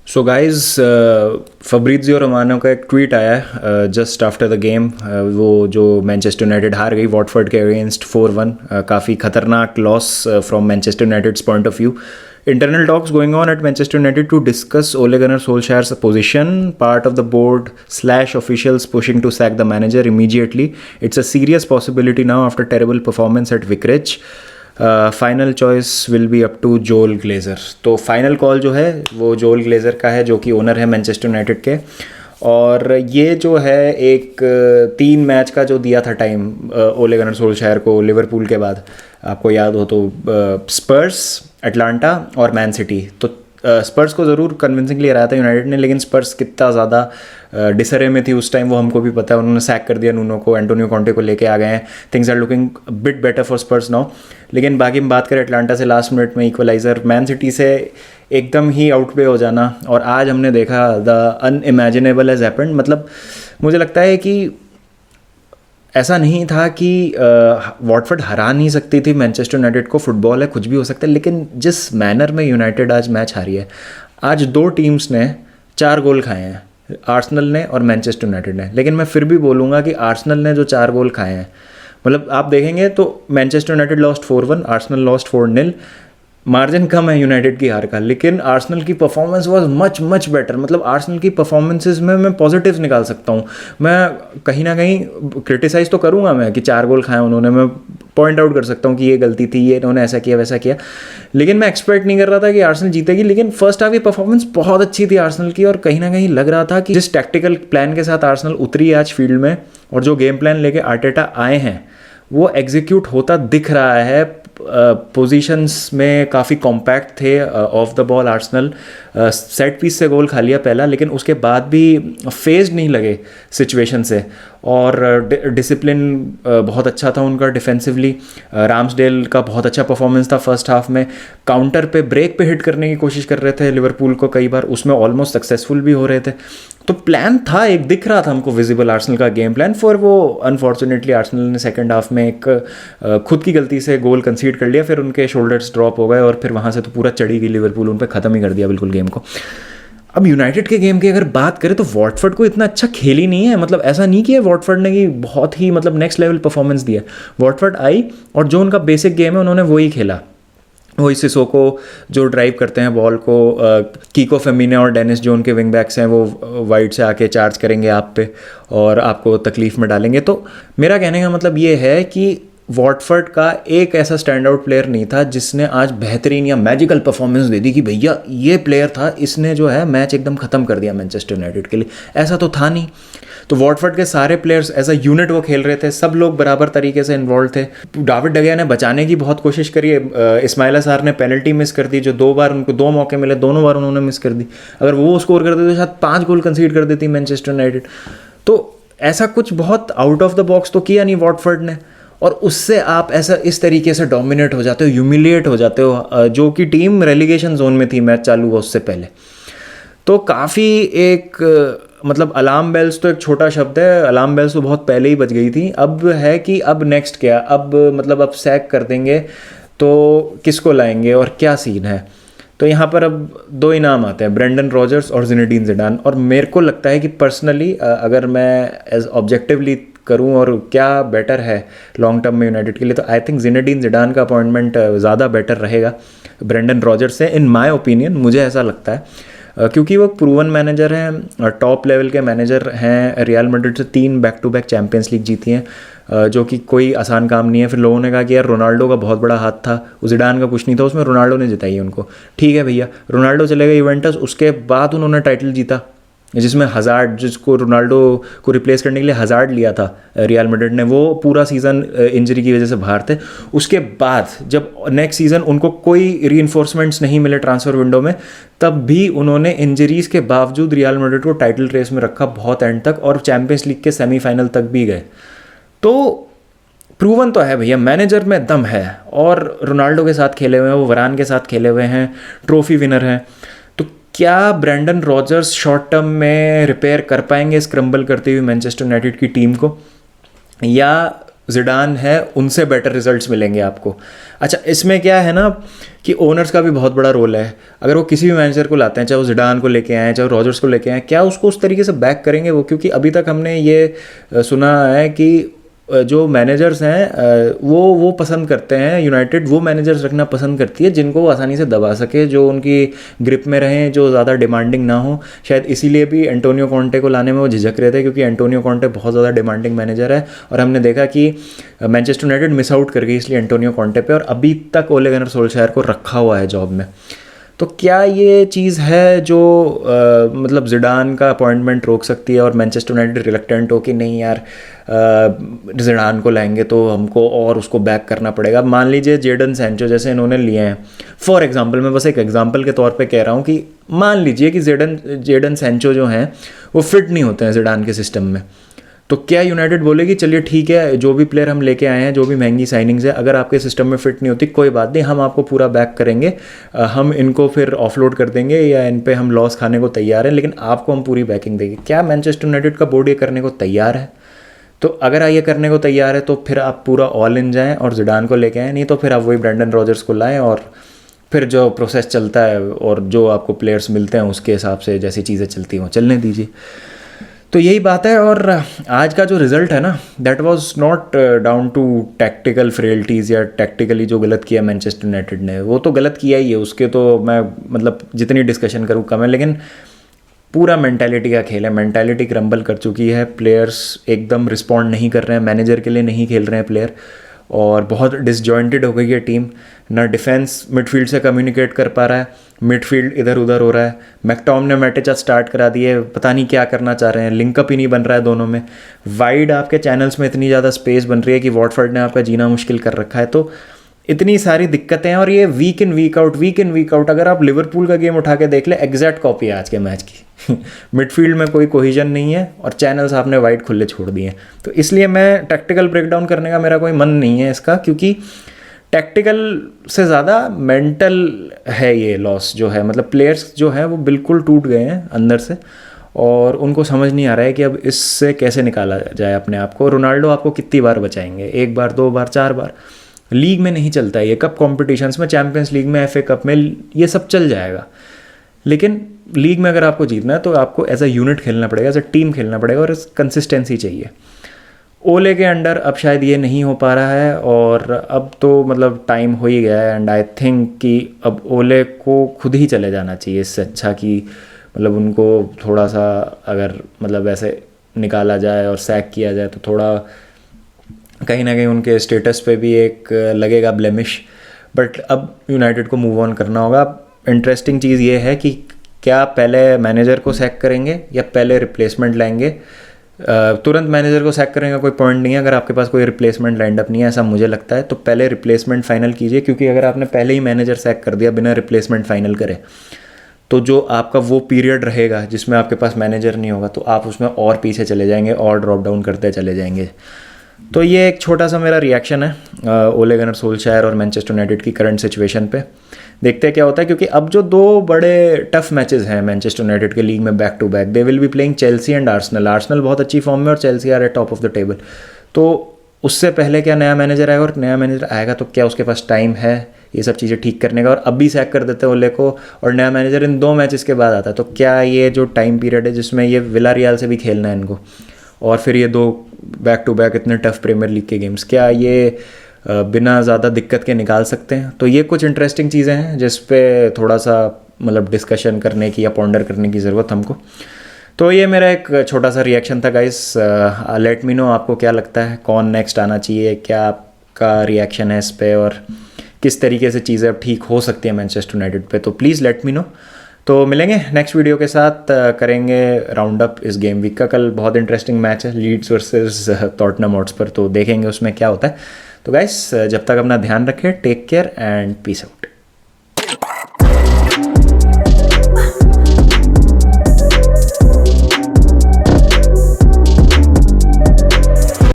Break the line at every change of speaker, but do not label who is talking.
So guys Fabrizio Romano का एक tweet आया है जस्ट आफ्टर द गेम। वो जो मैनचेस्टर यूनाइटेड हार गई वॉटफोर्ड के अगेंस्ट 4-1, काफ़ी खतरनाक loss from Manchester United's point of view. Internal talks going on at Manchester United to discuss Ole Gunnar Solskjaer's position, part of the board / officials pushing to sack the manager immediately. It's a serious possibility now after terrible performance at Vicarage. Final choice will be up to Joel Glazer. तो final call जो है वो जोल Glazer का है, जो कि owner है मैनचेस्टर यूनाइटेड के। और ये जो है एक 3 मैच का जो दिया था टाइम ओले गनर सोल्शायर को लिवरपूल के बाद, आपको याद हो तो स्पर्स, एटलांटा और मैन सिटी। तो स्पर्स को ज़रूर कन्विंसिंगली हराया था यूनाइटेड ने, लेकिन स्पर्स कितना ज़्यादा डिसरे में थी उस टाइम वो हमको भी पता है। उन्होंने सैक कर दिया नूनो को, एंटोनियो कॉन्टे को लेके आ गए हैं। Things are looking bit better for Spurs now. लेकिन बाकी हम बात करें एटलांटा से लास्ट मिनट में इक्वलाइज़र, मैन सिटी से एकदम ही आउट पे हो जाना, और आज हमने देखा द अनइमेजिनेबल हैज़ हैपेंड। मतलब मुझे लगता है कि ऐसा नहीं था कि वॉटफोर्ड हरा नहीं सकती थी मैनचेस्टर यूनाइटेड को। फुटबॉल है, कुछ भी हो सकता है, लेकिन जिस मैनर में यूनाइटेड आज मैच हारी है, आज 2 टीम्स ने 4 गोल खाए हैं, आर्सेनल ने और मैनचेस्टर यूनाइटेड ने। लेकिन मैं फिर भी बोलूँगा कि आर्सेनल ने जो 4 गोल खाए हैं, मतलब आप देखेंगे तो Manchester United lost 4-1, Arsenal lost 4-0। Margin कम है यूनाइटेड की हार का, लेकिन आर्सेनल की परफॉर्मेंस वाज मच बेटर। मतलब आर्सेनल की परफॉर्मेंसेस में मैं पॉजिटिव्स निकाल सकता हूँ। मैं कहीं ना कहीं क्रिटिसाइज़ तो करूँगा मैं कि 4 गोल खाए उन्होंने, मैं पॉइंट आउट कर सकता हूँ कि ये गलती थी, ये इन्होंने ऐसा किया वैसा किया, लेकिन मैं एक्सपेक्ट नहीं कर रहा था कि आर्सेनल जीतेगी। लेकिन फर्स्ट हाफ की परफॉर्मेंस बहुत अच्छी थी आर्सेनल की, और कहीं ना कहीं लग रहा था कि जिस टैक्टिकल प्लान के साथ आर्सेनल उतरी आज फील्ड में, और जो गेम प्लान लेके आर्टेटा आए हैं, वो एग्जीक्यूट होता दिख रहा है। पोजीशंस में काफ़ी कॉम्पैक्ट थे off the ball. Arsenal set piece से गोल खा लिया पहला, लेकिन उसके बाद भी फेज्ड नहीं लगे सिचुएशन से, और डिसिप्लिन बहुत अच्छा था उनका डिफेंसिवली। राम्सडेल का बहुत अच्छा परफॉर्मेंस था फर्स्ट हाफ में। काउंटर पे ब्रेक पे हिट करने की कोशिश कर रहे थे लिवरपूल को कई बार, उसमें ऑलमोस्ट सक्सेसफुल भी हो रहे थे। तो प्लान था, एक दिख रहा था हमको विजिबल आर्सेनल का गेम प्लान। फॉर वो अनफॉर्चुनेटली आर्सेनल ने सेकंड हाफ में एक खुद की गलती से गोल कंसीड कर लिया, फिर उनके शोल्डर्स ड्रॉप हो गए, और फिर वहाँ से तो पूरा चढ़ी गई लिवरपूल, उन पर ख़त्म ही कर दिया बिल्कुल गेम को। अब यूनाइटेड के गेम की अगर बात करें तो वॉटफोर्ड को इतना अच्छा खेल ही नहीं है। मतलब ऐसा नहीं किया वॉटफोर्ड ने कि बहुत ही मतलब नेक्स्ट लेवल परफॉर्मेंस दिया। वॉटफोर्ड आई और जो उनका बेसिक गेम है उन्होंने वही खेला। वही सिसोको जो ड्राइव करते हैं बॉल को, कीको फेमिने और डेनिस जो उनके विंग बैक्स हैं, वो वाइड से आके चार्ज करेंगे आप पे और आपको तकलीफ में डालेंगे। तो मेरा कहने का मतलब ये है कि वॉटफोर्ड का एक ऐसा स्टैंड आउट प्लेयर नहीं था जिसने आज बेहतरीन या मैजिकल परफॉर्मेंस दे दी कि भैया ये प्लेयर था, इसने जो है मैच एकदम ख़त्म कर दिया मैनचेस्टर यूनाइटेड के लिए। ऐसा तो था नहीं। तो वॉटफोर्ड के सारे प्लेयर्स एज अ यूनिट वो खेल रहे थे, सब लोग बराबर तरीके से इन्वॉल्व थे। डेविड डे गिया ने बचाने की बहुत कोशिश करी है। इस्माइला सार ने पेनल्टी मिस कर दी, जो 2 बार उनको 2 मौके मिले, दोनों बार उन्होंने मिस कर दी। अगर वो स्कोर कर देते तो शायद 5 गोल कंसीड कर देती मैनचेस्टर यूनाइटेड। तो ऐसा कुछ बहुत आउट ऑफ द बॉक्स तो किया नहीं वॉटफोर्ड ने, और उससे आप ऐसा इस तरीके से डोमिनेट हो जाते हो, ह्यूमिलिएट हो जाते हो, जो कि टीम रेलीगेशन जोन में थी मैच चालू हुआ उससे पहले। तो काफ़ी एक मतलब अलार्म बेल्स तो एक छोटा शब्द है, अलार्म बेल्स तो बहुत पहले ही बज गई थी। अब है कि अब नेक्स्ट क्या, अब मतलब अब सैक कर देंगे तो किसको लाएंगे और क्या सीन है। तो यहाँ पर अब 2 ही नाम आते हैं, ब्रेंडन रॉजर्स और जिनेडिन जिडान। और मेरे को लगता है कि पर्सनली अगर मैं एज ऑब्जेक्टिवली करूं और क्या बेटर है लॉन्ग टर्म में यूनाइटेड के लिए, तो आई थिंक जिनेडिन जिडान का अपॉइंटमेंट ज़्यादा बेटर रहेगा ब्रेंडन रॉजर्स से, इन माय ओपिनियन। मुझे ऐसा लगता है क्योंकि वो प्रूवन मैनेजर हैं, टॉप लेवल के मैनेजर हैं। रियल मैड्रिड से 3 back to back Champions League जीती हैं, जो कि कोई आसान काम नहीं है। फिर लोगों ने कहा कि यार रोनाल्डो का बहुत बड़ा हाथ था, जिडान का कुछ नहीं था उसमें, रोनाल्डो ने जिताई है उनको। ठीक है भैया, रोनाल्डो चले गए यूवेंटस, उसके बाद उन्होंने टाइटल जीता जिसमें हज़ार्ड, जिसको रोनाल्डो को रिप्लेस करने के लिए हज़ार्ड लिया था रियल मैड्रिड ने, वो पूरा सीज़न इंजरी की वजह से बाहर थे। उसके बाद जब नेक्स्ट सीज़न उनको कोई रीइंफोर्समेंट्स नहीं मिले ट्रांसफ़र विंडो में, तब भी उन्होंने इंजरीज़ के बावजूद रियल मैड्रिड को टाइटल रेस में रखा बहुत एंड तक, और चैंपियंस लीग के सेमीफाइनल तक भी गए। तो प्रूवन तो है भैया, मैनेजर में दम है, और रोनाल्डो के साथ खेले हुए हैं, वो वरान के साथ खेले हुए हैं, ट्रॉफी विनर हैं। तो क्या ब्रेंडन रॉजर्स शॉर्ट टर्म में रिपेयर कर पाएंगे स्क्रम्बल करती हुई मैनचेस्टर यूनाइटेड की टीम को, या जिडान है उनसे बेटर रिजल्ट्स मिलेंगे आपको? अच्छा, इसमें क्या है ना कि ओनर्स का भी बहुत बड़ा रोल है। अगर वो किसी भी मैनेजर को लाते हैं, चाहे वो जिडान को लेके आए, चाहे रॉजर्स को लेके आए, क्या उसको उस तरीके से बैक करेंगे वो? क्योंकि अभी तक हमने ये सुना है कि जो मैनेजर्स हैं वो पसंद करते हैं, यूनाइटेड वो मैनेजर्स रखना पसंद करती है जिनको वो आसानी से दबा सके, जो उनकी ग्रिप में रहें, जो ज़्यादा डिमांडिंग ना हो। शायद इसीलिए भी एंटोनियो कॉन्टे को लाने में वो झिझक रहे थे, क्योंकि एंटोनियो कॉन्टे बहुत ज़्यादा डिमांडिंग मैनेजर है और हमने देखा कि मैनचेस्टर यूनाइटेड मिस आउट कर गई इसलिए एंटोनियो कॉन्टे पे, और अभी तक ओले गनर सोल्शायर को रखा हुआ है जॉब में। तो क्या ये चीज़ है जो मतलब जिडान का अपॉइंटमेंट रोक सकती है और मैनचेस्टर यूनाइटेड रिलक्टेंट हो कि नहीं यार जिडान को लाएंगे तो हमको और उसको बैक करना पड़ेगा? मान लीजिए जेडन सैंचो जैसे इन्होंने लिए हैं, फॉर एग्जांपल, मैं बस एक एग्जांपल के तौर पे कह रहा हूँ कि मान लीजिए कि जेडन सैंचो जो हैं वो फिट नहीं होते हैं जिडान के सिस्टम में, तो क्या यूनाइटेड बोलेगी चलिए ठीक है, जो भी प्लेयर हम लेके आए हैं, जो भी महंगी साइनिंग्स है, अगर आपके सिस्टम में फिट नहीं होती कोई बात नहीं, हम आपको पूरा बैक करेंगे, हम इनको फिर ऑफलोड कर देंगे या इन पे हम लॉस खाने को तैयार हैं, लेकिन आपको हम पूरी बैकिंग देंगे? क्या मैनचेस्टर यूनाइटेड का बोर्ड ये करने को तैयार है? तो अगर ये करने को तैयार है तो फिर आप पूरा ऑल इन जाएँ और जिडान को लेके आएँ, नहीं तो फिर आप वही ब्रेंडन रॉजर्स को लाएँ और फिर जो प्रोसेस चलता है और जो आपको प्लेयर्स मिलते हैं उसके हिसाब से जैसी चीज़ें चलती हैं चलने दीजिए। तो यही बात है। और आज का जो रिज़ल्ट है ना, that was not down to tactical frailties या टैक्टिकली जो गलत किया मैनचेस्टर यूनाइटेड ने, वो तो गलत किया ही है, उसके तो मैं मतलब जितनी डिस्कशन करूँ कम है, लेकिन पूरा मेंटालिटी का खेल है। मेंटालिटी क्रम्बल कर चुकी है, प्लेयर्स एकदम रिस्पॉन्ड नहीं कर रहे हैं, मैनेजर के लिए नहीं खेल रहे हैं प्लेयर, और बहुत डिसजॉइंटेड हो गई है टीम। ना डिफेंस मिडफील्ड से कम्युनिकेट कर पा रहा है, मिडफील्ड इधर उधर हो रहा है। मैकटॉम ने मैटिच स्टार्ट करा दिए, पता नहीं क्या करना चाह रहे हैं, लिंकअप ही नहीं बन रहा है दोनों में। वाइड आपके चैनल्स में इतनी ज़्यादा स्पेस बन रही है कि वॉटफोर्ड ने आपका जीना मुश्किल कर रखा है। तो इतनी सारी दिक्कतें हैं, और ये वीक इन वीक आउट अगर आप लिवरपूल का गेम उठा के देख ले, एग्जैक्ट कॉपी है आज के मैच की। मिडफील्ड में कोई कोहिजन नहीं है और चैनल्स आपने वाइड खुले छोड़ दिए हैं। तो इसलिए मैं टैक्टिकल ब्रेकडाउन करने का मेरा कोई मन नहीं है इसका, क्योंकि टैक्टिकल से ज़्यादा मेंटल है ये लॉस जो है। मतलब प्लेयर्स जो हैं वो बिल्कुल टूट गए हैं अंदर से, और उनको समझ नहीं आ रहा है कि अब इससे कैसे निकाला जाए अपने आप को। रोनाल्डो आपको कितनी बार बचाएंगे? 1 बार, 2 बार, 4 बार? लीग में नहीं चलता है ये, कप कॉम्पिटिशन्स में, चैम्पियंस लीग में, FA कप में ये सब चल जाएगा, लेकिन लीग में अगर आपको जीतना है तो आपको एज अ यूनिट खेलना पड़ेगा, एज अ टीम खेलना पड़ेगा, और कंसिस्टेंसी चाहिए। ओले के अंडर अब शायद ये नहीं हो पा रहा है, और अब तो मतलब टाइम हो ही गया है। एंड आई थिंक कि अब ओले को खुद ही चले जाना चाहिए, इससे अच्छा कि मतलब उनको थोड़ा सा अगर मतलब ऐसे निकाला जाए और सैक किया जाए तो थोड़ा कहीं ना कहीं उनके स्टेटस पे भी एक लगेगा ब्लेमिश। बट अब यूनाइटेड को मूव ऑन करना होगा। इंटरेस्टिंग चीज़ ये है कि क्या पहले मैनेजर को सैक करेंगे या पहले रिप्लेसमेंट लाएंगे? तुरंत मैनेजर को सैक करेंगे कोई पॉइंट नहीं है अगर आपके पास कोई रिप्लेसमेंट लाइंड अप नहीं है, ऐसा मुझे लगता है। तो पहले रिप्लेसमेंट फाइनल कीजिए, क्योंकि अगर आपने पहले ही मैनेजर सैक कर दिया बिना रिप्लेसमेंट फाइनल करे, तो जो आपका वो पीरियड रहेगा जिसमें आपके पास मैनेजर नहीं होगा, तो आप उसमें और पीछे चले जाएंगे और ड्रॉप डाउन करते चले जाएंगे। तो ये एक छोटा सा मेरा रिएक्शन है ओले गनर सोल्शायर और मैनचेस्टर यूनाइटेड की करंट सिचुएशन पे। देखते हैं क्या होता है, क्योंकि अब जो 2 बड़े टफ मैचेस हैं मैनचेस्टर यूनाइटेड के लीग में back to back, they will be playing Chelsea and Arsenal. Arsenal बहुत अच्छी फॉर्म में और Chelsea are at top of the table. तो उससे पहले क्या नया मैनेजर आएगा, और नया मैनेजर आएगा तो क्या उसके पास टाइम है ये सब चीज़ें ठीक करने का? और अब भी सैक कर देते हैं ओले को, और नया मैनेजर इन 2 मैचेस के बाद आता है, तो क्या ये जो टाइम पीरियड है जिसमें ये विलारियल से भी खेलना है इनको, और फिर ये 2 बैक टू बैक इतने टफ प्रीमियर लीग के गेम्स, क्या ये बिना ज़्यादा दिक्कत के निकाल सकते हैं? तो ये कुछ इंटरेस्टिंग चीज़ें हैं जिस पे थोड़ा सा मतलब डिस्कशन करने की या पॉन्डर करने की ज़रूरत हमको। तो ये मेरा एक छोटा सा रिएक्शन था गाइस। लेट मी नो आपको क्या लगता है, कौन नेक्स्ट आना चाहिए, क्या आपका रिएक्शन है इस पर, और किस तरीके से चीज़ें अब ठीक हो सकती हैं मैनचेस्टर यूनाइटेड पे। तो प्लीज़ लेट मी नो। तो मिलेंगे नेक्स्ट वीडियो के साथ, करेंगे राउंड अप इस गेम वीक का। कल बहुत इंटरेस्टिंग मैच है, लीड्स वर्सेस टॉटनहम हॉटस्पर, तो देखेंगे उसमें क्या होता है। तो गाइस जब तक अपना ध्यान रखें, take care and peace out.